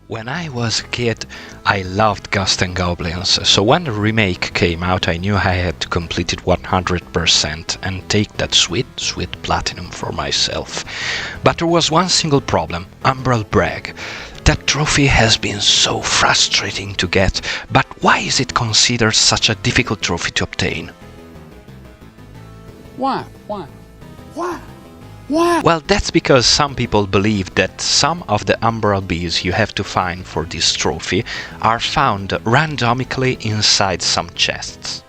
When I was a kid, I loved Ghosts and Goblins, so when the remake came out I knew I had to complete it 100% and take that sweet platinum for myself. But there was one single problem: Umbral Brag. That trophy has been so frustrating to get, but why is it considered such a difficult trophy to obtain? Why? Well, that's because some people believe that some of the Umbral bees you have to find for this trophy are found randomically inside some chests.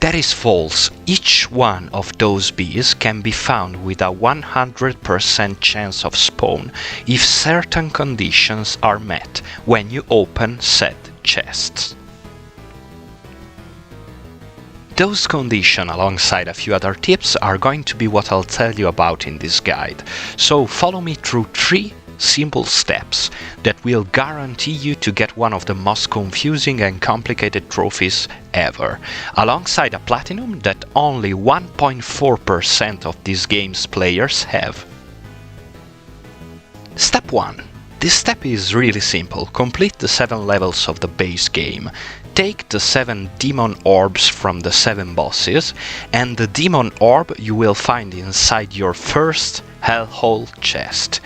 That is false. Each one of those bees can be found with a 100% chance of spawn if certain conditions are met when you open said chests. Those conditions, alongside a few other tips, are going to be what I'll tell you about in this guide. So follow me through 3 simple steps that will guarantee you to get one of the most confusing and complicated trophies ever, alongside a platinum that only 1.4% of this game's players have. Step 1. This step is really simple. Complete the 7 levels of the base game. Take the 7 demon orbs from the 7 bosses, and the demon orb you will find inside your first hellhole chest.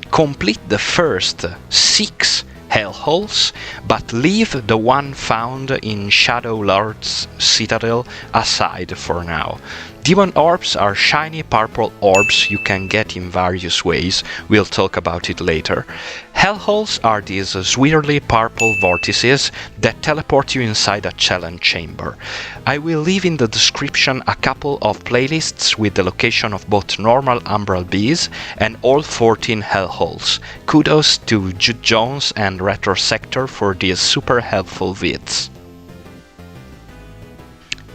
Complete the first 6 hellholes, but leave the one found in Shadow Lord's Citadel aside for now. Demon orbs are shiny purple orbs you can get in various ways, we'll talk about it later. Hellholes are these swirly purple vortices that teleport you inside a challenge chamber. I will leave in the description a couple of playlists with the location of both normal Umbral bees and all 14 hellholes. Kudos to Jude Jones and Retro Sector for these super helpful vids.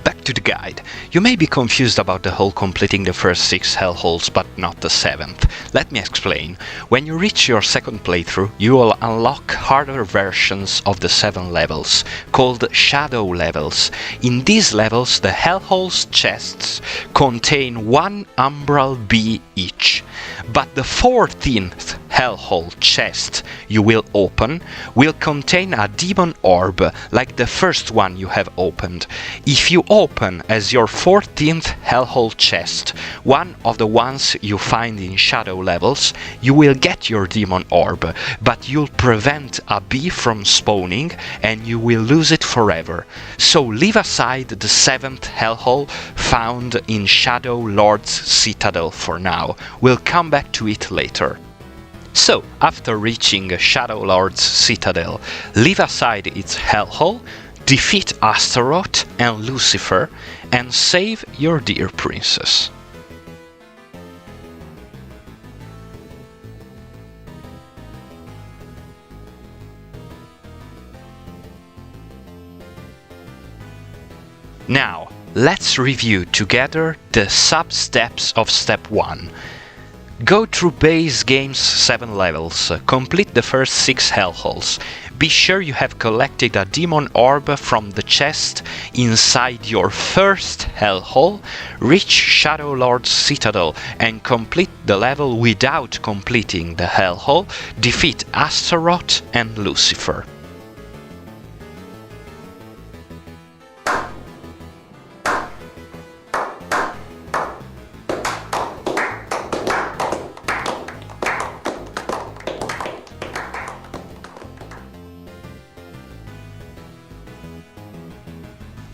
Back to the guide. You may be confused about the whole completing the first 6 hellholes but not the 7th. Let me explain. When you reach your second playthrough, you will unlock harder versions of the 7 levels, called Shadow levels. In these levels, the hellholes chests contain 1 Umbral bee each. But the 14th hellhole chest you will open will contain a demon orb like the first one you have opened. If you open as your 14th hellhole chest one of the ones you find in shadow levels, you will get your demon orb, but you'll prevent a bee from spawning and you will lose it forever. So leave aside the 7th hellhole found in Shadow Lord's Citadel for now. We'll come back to it later. So, after reaching Shadow Lord's Citadel, leave aside its hellhole, defeat Astaroth and Lucifer, and save your dear princess. Now, let's review together the sub-steps of Step 1. Go through base game's 7 levels, complete the first 6 hellholes. Be sure you have collected a demon orb from the chest inside your first hellhole, reach Shadow Lord's Citadel and complete the level without completing the hellhole, defeat Astaroth and Lucifer.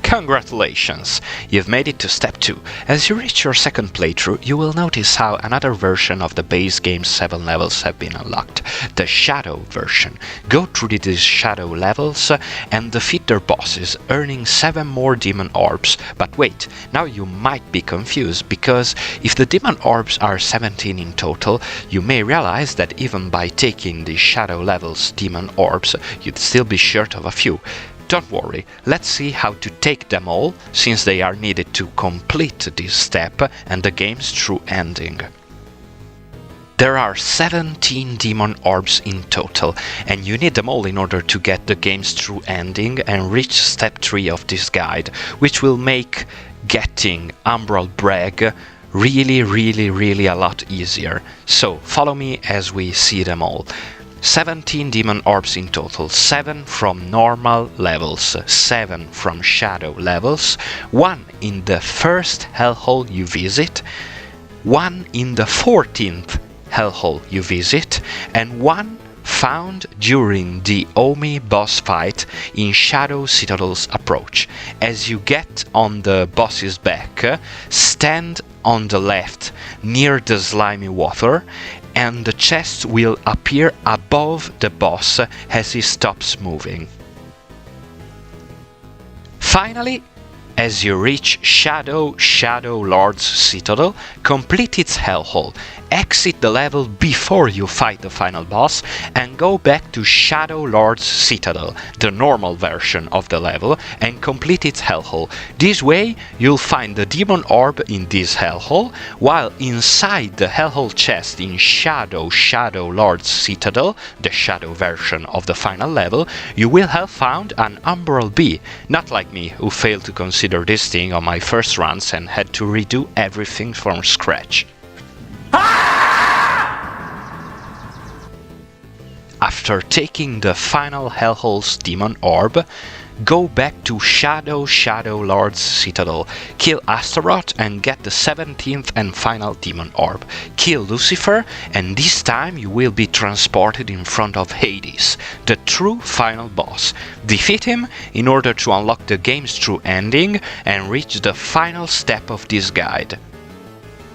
Congratulations! You've made it to Step 2. As you reach your second playthrough, you will notice how another version of the base game's 7 levels have been unlocked, the Shadow version. Go through these Shadow levels and defeat their bosses, earning 7 more demon orbs. But wait, now you might be confused, because if the demon orbs are 17 in total, you may realize that even by taking the Shadow levels demon orbs, you'd still be short of a few. Don't worry, let's see how to take them all, since they are needed to complete this step and the game's true ending. There are 17 demon orbs in total, and you need them all in order to get the game's true ending and reach Step 3 of this guide, which will make getting Umbral Brag really a lot easier. So follow me as we see them all. 17 demon orbs in total, 7 from normal levels, 7 from shadow levels, 1 in the first hellhole you visit, 1 in the 14th hellhole you visit, and 1 found during the Omi boss fight in Shadow Citadel's approach. As you get on the boss's back, stand on the left near the slimy water, and the chest will appear above the boss as he stops moving. Finally, as you reach Shadow Lord's Citadel, complete its hellhole, exit the level before you fight the final boss, and go back to Shadow Lord's Citadel, the normal version of the level, and complete its hellhole. This way, you'll find the demon orb in this hellhole, while inside the hellhole chest in Shadow Lord's Citadel, the shadow version of the final level, you will have found an Umbral bee, not like me, who failed to consider this thing on my first runs and had to redo everything from scratch. After taking the final hellhole's demon orb, go back to Shadow Lord's Citadel, kill Astaroth and get the 17th and final demon orb. Kill Lucifer, and this time you will be transported in front of Hades, the true final boss. Defeat him in order to unlock the game's true ending and reach the final step of this guide.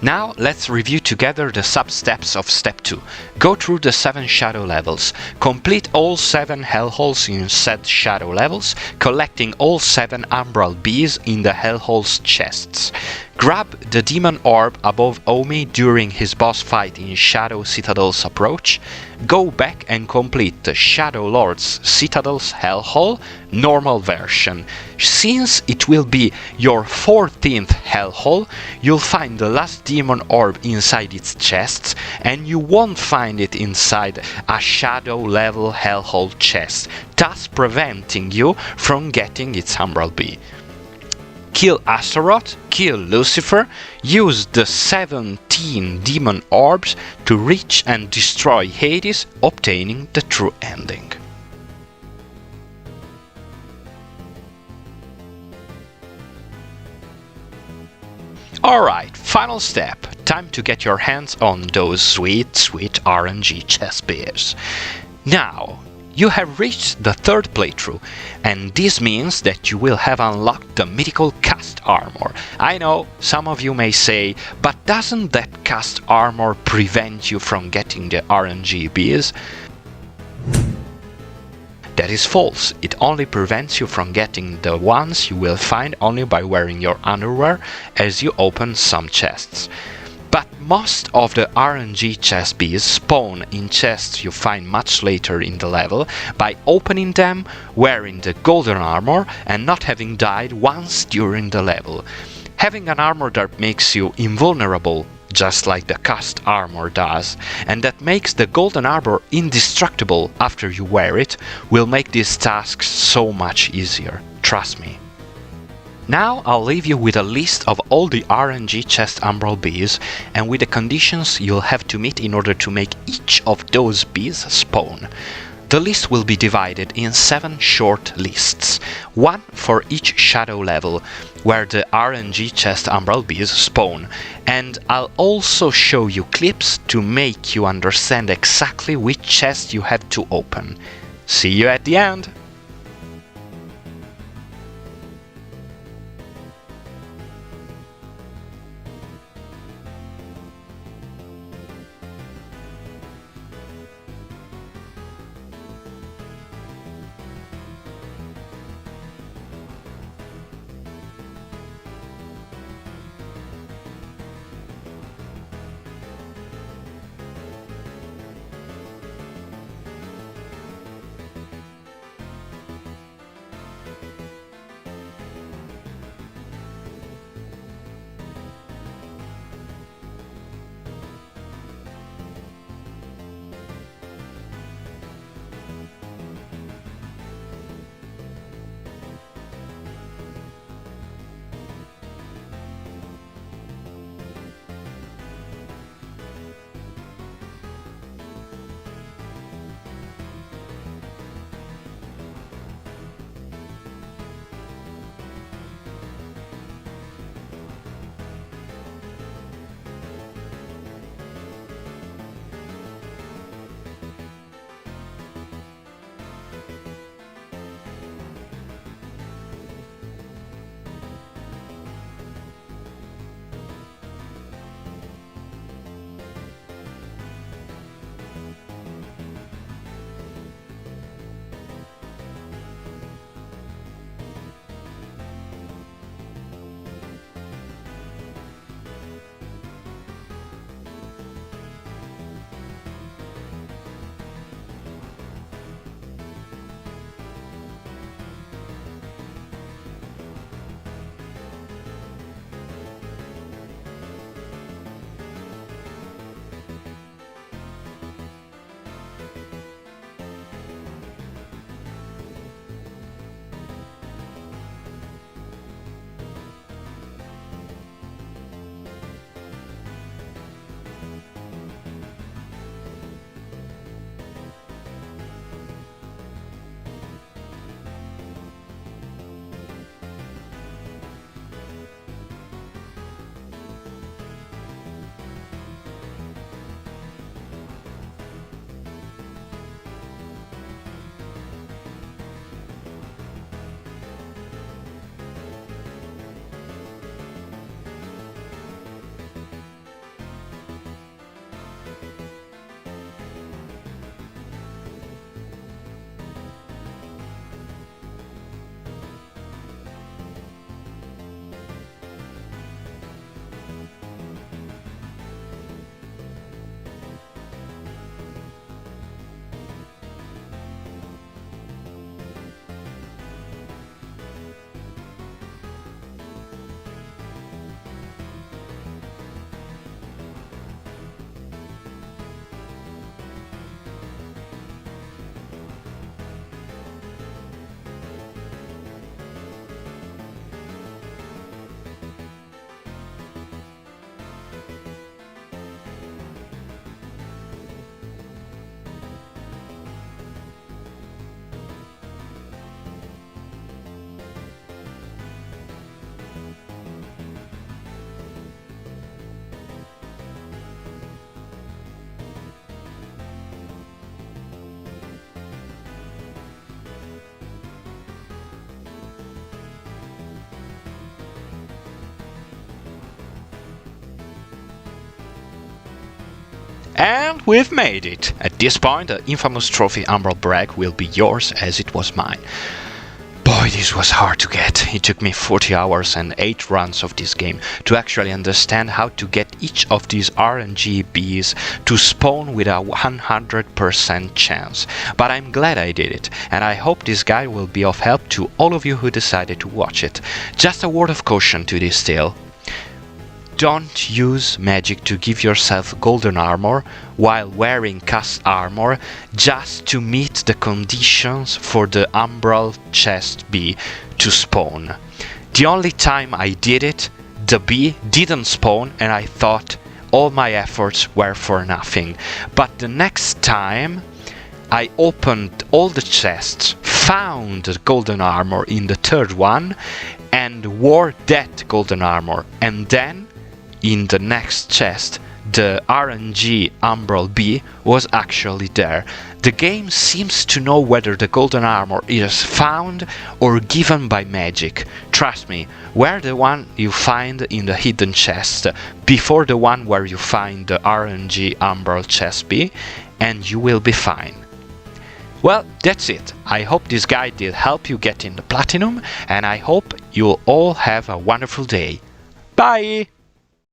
Now let's review together the sub-steps of Step 2. Go through the 7 shadow levels, complete all 7 hellholes in said shadow levels, collecting all 7 Umbral bees in the hellholes chests. Grab the demon orb above Omi during his boss fight in Shadow Citadel's approach. Go back and complete the Shadow Lord's Citadel's hellhole, normal version. Since it will be your 14th hellhole, you'll find the last demon orb inside its chests, and you won't find it inside a shadow level hellhole chest, thus preventing you from getting its Umbral bee. Kill Astaroth, kill Lucifer, use the 17 demon orbs to reach and destroy Hades, obtaining the true ending. Alright, final step. Time to get your hands on those sweet RNG chess bears. Now, you have reached the 3rd playthrough, and this means that you will have unlocked the mythical cast armor. I know, some of you may say, but doesn't that cast armor prevent you from getting the RNG bees? That is false. It only prevents you from getting the ones you will find only by wearing your underwear as you open some chests. But most of the RNG chest bees spawn in chests you find much later in the level by opening them, wearing the golden armor, and not having died once during the level. Having an armor that makes you invulnerable, just like the cast armor does, and that makes the golden armor indestructible after you wear it, will make these tasks so much easier. Trust me. Now I'll leave you with a list of all the RNG chest Umbral bees and with the conditions you'll have to meet in order to make each of those bees spawn. The list will be divided in 7 short lists, 1 for each shadow level, where the RNG chest Umbral bees spawn, and I'll also show you clips to make you understand exactly which chest you have to open. See you at the end! And we've made it! At this point, the infamous trophy Umbral brag will be yours as it was mine. Boy, this was hard to get. It took me 40 hours and 8 runs of this game to actually understand how to get each of these RNG bees to spawn with a 100% chance. But I'm glad I did it, and I hope this guide will be of help to all of you who decided to watch it. Just a word of caution to this tale. Don't use magic to give yourself golden armor while wearing cast armor just to meet the conditions for the Umbral chest bee to spawn. The only time I did it, the bee didn't spawn and I thought all my efforts were for nothing. But the next time I opened all the chests, found the golden armor in the third one and wore that golden armor, and then in the next chest, the RNG Umbral bee was actually there. The game seems to know whether the golden armor is found or given by magic. Trust me, wear the one you find in the hidden chest before the one where you find the RNG Umbral chest bee, and you will be fine. Well, that's it. I hope this guide did help you get in the platinum, and I hope you'll all have a wonderful day. Bye!